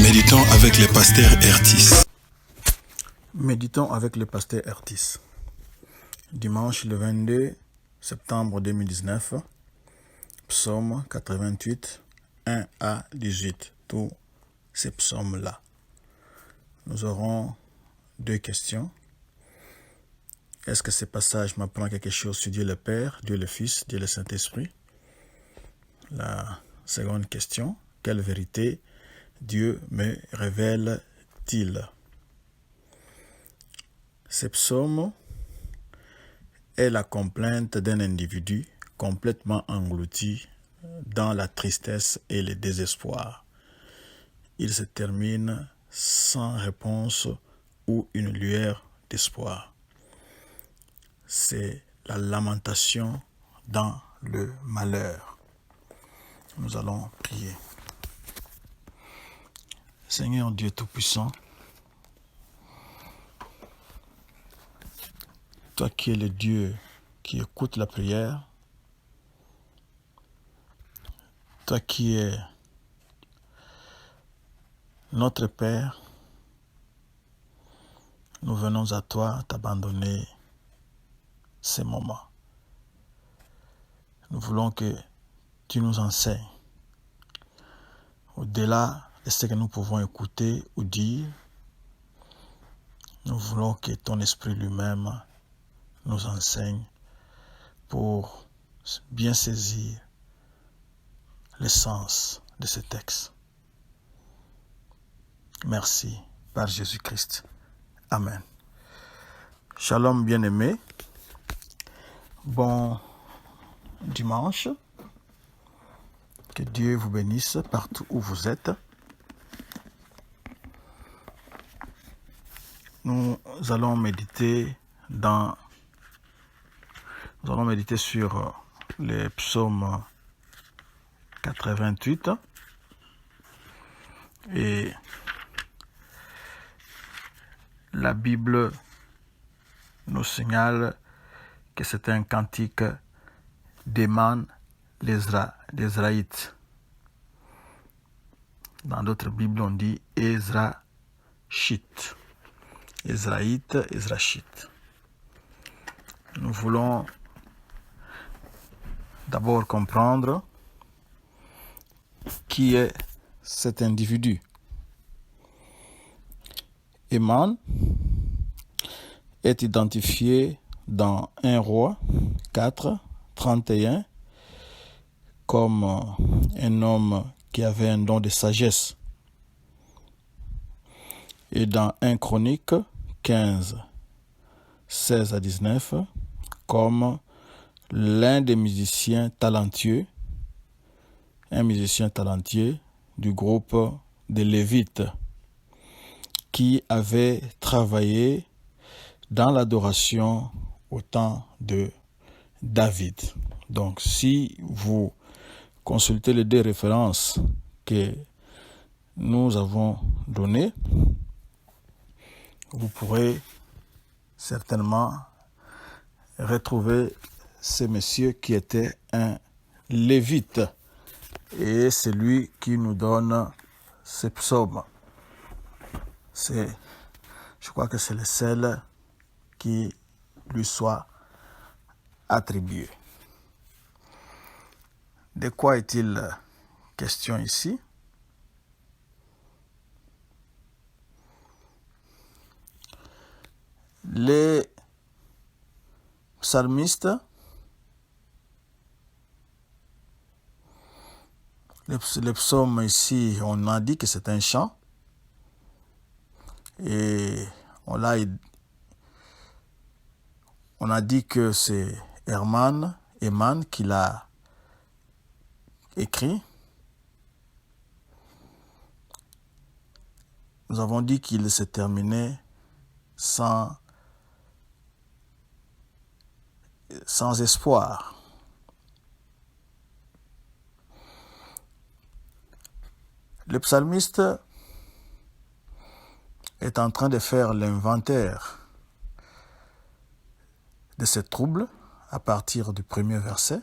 Méditons avec le pasteur Ertis. Méditons avec le pasteur Ertis. Dimanche le 22 septembre 2019, psaume 88, 1 à 18. Tous ces psaumes-là. Nous aurons deux questions. Est-ce que ce passage m'apprend quelque chose sur Dieu le Père, Dieu le Fils, Dieu le Saint-Esprit? La seconde question, quelle vérité Dieu me révèle-t-il? Ce psaume est la complainte d'un individu complètement englouti dans la tristesse et le désespoir. Il se termine sans réponse ou une lueur d'espoir. C'est la lamentation dans le malheur. Nous allons prier. Seigneur Dieu Tout-Puissant, toi qui es le Dieu qui écoute la prière, toi qui es notre Père, nous venons à toi t'abandonner ces moments. Nous voulons que tu nous enseignes. Au-delà de ce que nous pouvons écouter ou dire, nous voulons que ton esprit lui-même nous enseigne pour bien saisir l'essence de ce texte. Merci par Jésus-Christ. Amen. Shalom bien-aimés. Bon dimanche. Que Dieu vous bénisse partout où vous êtes. Nous allons méditer sur le psaume 88 et la Bible nous signale que c'est un cantique d'Héman l'Ezraïte. Dans d'autres Bibles, on dit Ezrachite. Ezraïte, Ezrachite. Nous voulons d'abord comprendre qui est cet individu. Héman est identifié dans 1 Roi 4, 31 comme un homme qui avait un don de sagesse. Et dans 1 Chronique 15, 16 à 19, comme l'un des musiciens talentueux, un musicien talentueux du groupe des Lévites, qui avait travaillé dans l'adoration au temps de David. Donc, si vous consultez les deux références que nous avons données, vous pourrez certainement retrouver ce monsieur qui était un lévite. Et c'est lui qui nous donne ce psaume. Je crois que c'est le seul qui lui soit attribué. De quoi est-il question ici? Les psalmistes, le psaume ici, on a dit que c'est un chant. Et on a dit que c'est Héman qui l'a écrit. Nous avons dit qu'il s'est terminé sans espoir. Le psalmiste est en train de faire l'inventaire de ses troubles à partir du premier verset,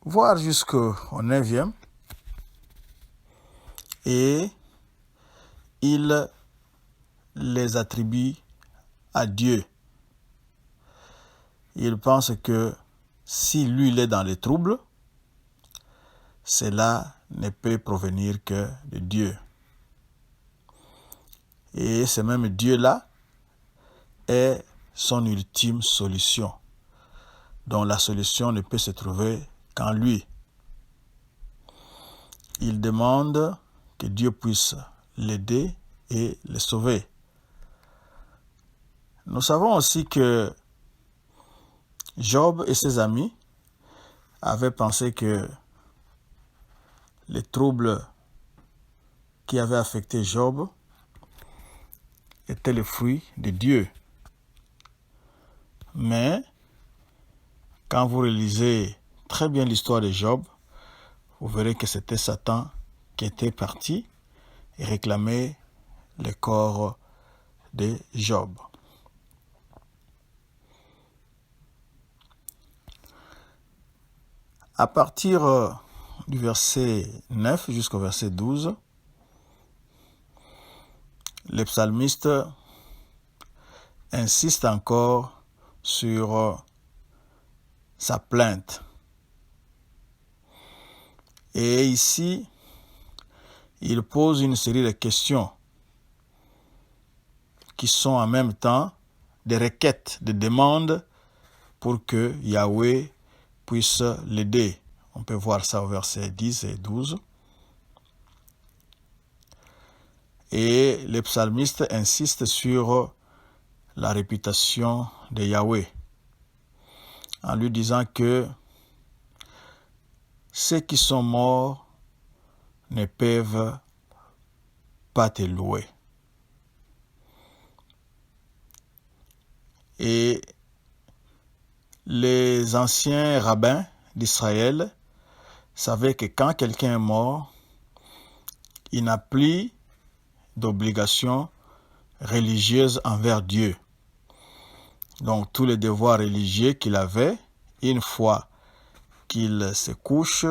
voire jusqu'au 9e, et il les attribue à Dieu. Il pense que si lui il est dans les troubles, cela ne peut provenir que de Dieu. Et ce même Dieu-là est son ultime solution, dont la solution ne peut se trouver qu'en lui. Il demande que Dieu puisse l'aider et le sauver. Nous savons aussi que Job et ses amis avaient pensé que les troubles qui avaient affecté Job étaient le fruit de Dieu. Mais quand vous relisez très bien l'histoire de Job, vous verrez que c'était Satan qui était parti et réclamait le corps de Job. À partir du verset 9 jusqu'au verset 12, le psalmiste insiste encore sur sa plainte. Et ici, il pose une série de questions qui sont en même temps des requêtes, des demandes pour que Yahweh puisse l'aider. On peut voir ça au verset 10 et 12. Et le psalmiste insiste sur la réputation de Yahweh, en lui disant que ceux qui sont morts ne peuvent pas te louer. Et les anciens rabbins d'Israël savaient que quand quelqu'un est mort, il n'a plus d'obligation religieuse envers Dieu. Donc tous les devoirs religieux qu'il avait, une fois qu'il se couche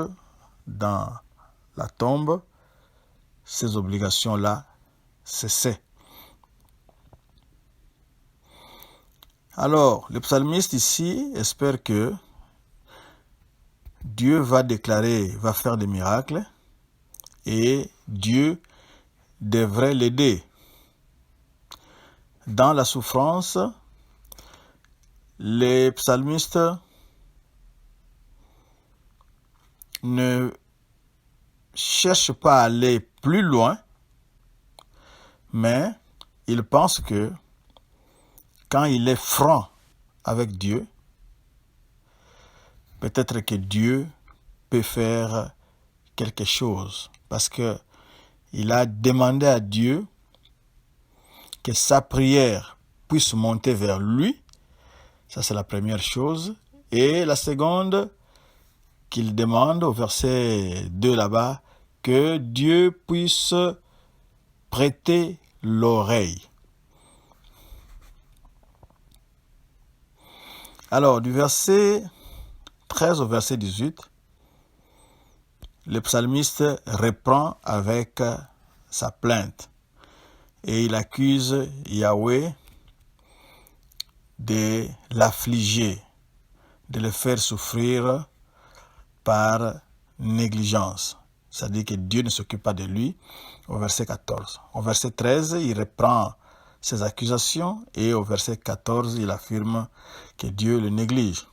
dans la tombe, ces obligations-là cessaient. Alors, le psalmiste ici espère que Dieu va faire des miracles et Dieu devrait l'aider. Dans la souffrance, les psalmistes ne cherchent pas à aller plus loin, mais ils pensent que quand il est franc avec Dieu, peut-être que Dieu peut faire quelque chose, parce que il a demandé à Dieu que sa prière puisse monter vers lui. Ça, c'est la première chose. Et la seconde, qu'il demande au verset 2 là-bas, que Dieu puisse prêter l'oreille. Alors, du verset 13 au verset 18, le psalmiste reprend avec sa plainte et il accuse Yahweh de l'affliger, de le faire souffrir par négligence. C'est-à-dire que Dieu ne s'occupe pas de lui, au verset 14. Au verset 13, il reprend ses accusations et au verset 14, il affirme que Dieu le néglige.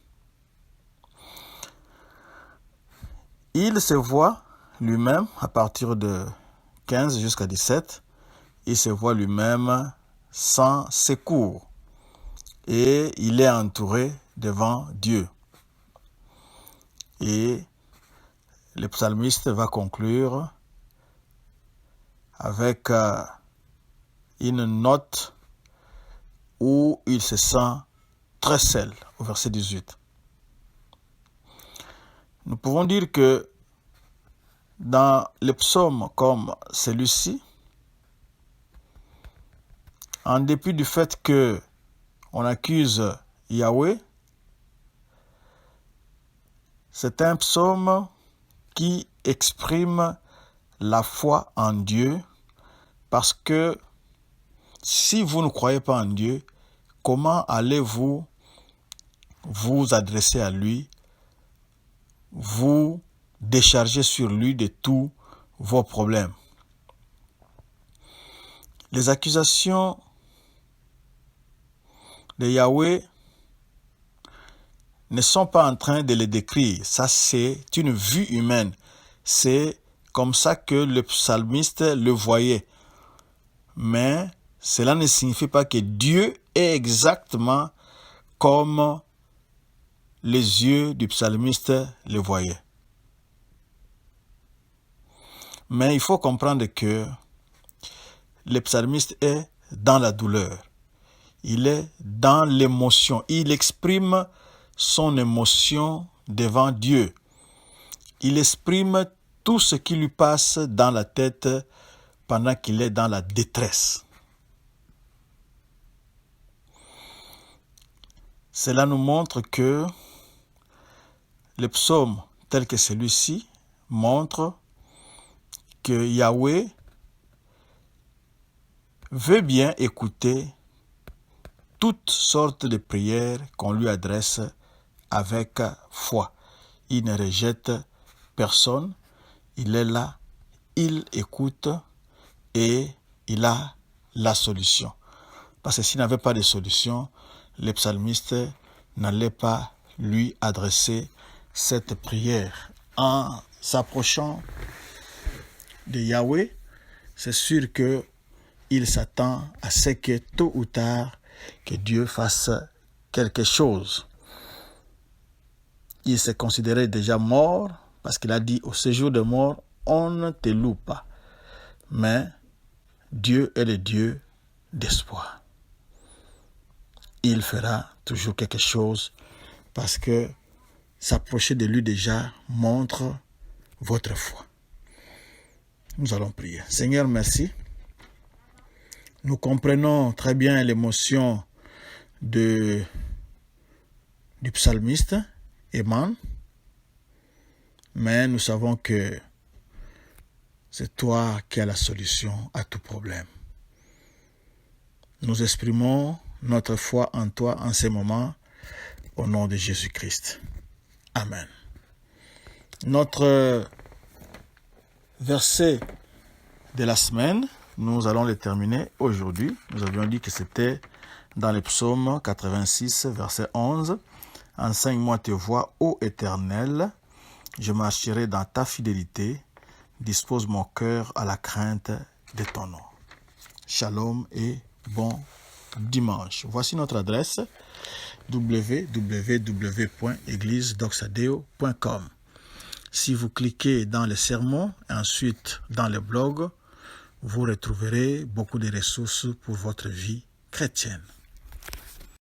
Il se voit lui-même, à partir de 15 jusqu'à 17, il se voit lui-même sans secours et il est entouré devant Dieu. Et le psalmiste va conclure avec une note où il se sent très seul, au verset 18. Nous pouvons dire que dans les psaumes comme celui-ci, en dépit du fait que on accuse Yahweh, c'est un psaume qui exprime la foi en Dieu, parce que si vous ne croyez pas en Dieu, comment allez-vous vous adresser à lui, vous décharger sur lui de tous vos problèmes? Les accusations de Yahweh ne sont pas en train de les décrire. Ça, c'est une vue humaine. C'est comme ça que le psalmiste le voyait. Mais cela ne signifie pas que Dieu est exactement comme les yeux du psalmiste le voyaient. Mais il faut comprendre que le psalmiste est dans la douleur. Il est dans l'émotion. Il exprime son émotion devant Dieu. Il exprime tout ce qui lui passe dans la tête pendant qu'il est dans la détresse. Cela nous montre que le psaume tel que celui-ci montre que Yahweh veut bien écouter toutes sortes de prières qu'on lui adresse avec foi. Il ne rejette personne, il est là, il écoute et il a la solution. Parce que s'il n'avait pas de solution, le psalmiste n'allait pas lui adresser cette prière. En s'approchant de Yahweh, c'est sûr qu'il s'attend à ce que tôt ou tard, que Dieu fasse quelque chose. Il se considérait déjà mort parce qu'il a dit au séjour de mort, on ne te loue pas. Mais Dieu est le Dieu d'espoir. Il fera toujours quelque chose parce que s'approcher de lui déjà montre votre foi. Nous allons prier. Seigneur, merci. Nous comprenons très bien l'émotion du psalmiste, Héman, mais nous savons que c'est toi qui as la solution à tout problème. Nous exprimons notre foi en toi en ces moments, au nom de Jésus-Christ. Amen. Notre verset de la semaine, nous allons le terminer aujourd'hui. Nous avions dit que c'était dans le psaume 86, verset 11. « Enseigne-moi tes voies, ô Éternel, je marcherai dans ta fidélité, dispose mon cœur à la crainte de ton nom. » Shalom et bon dimanche. Voici notre adresse www.églisedoxadeo.com. Si vous cliquez dans les sermons et ensuite dans le blog, vous retrouverez beaucoup de ressources pour votre vie chrétienne.